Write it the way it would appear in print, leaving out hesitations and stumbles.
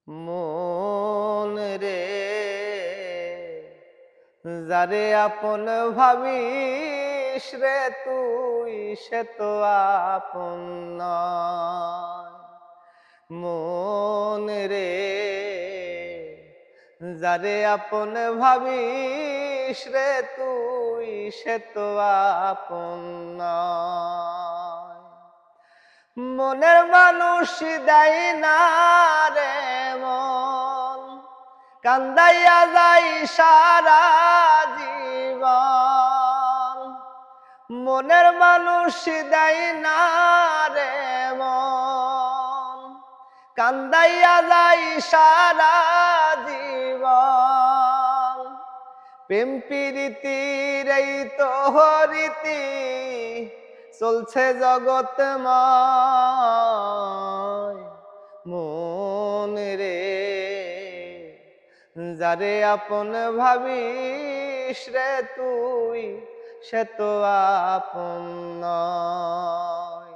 মন রে, যারে আপন ভাবিস রে তুই, সে তো আপন নয়। মন রে, যারে আপন ভাবিস রে তুই, সে তো আপন নয়। মনের মানুষ দেয় না রে মন, কান্দাইয়া যাই সারা জীবন। মনের মানুষ দেয় না রে মন, কান্দাইয়া যাই সারা জীবন। প্রেম প্রীতির এই তো রীতি চলছে জগৎময়। মন রে, যারে আপন ভাবিস রে তুই, সে তো আপন নয়।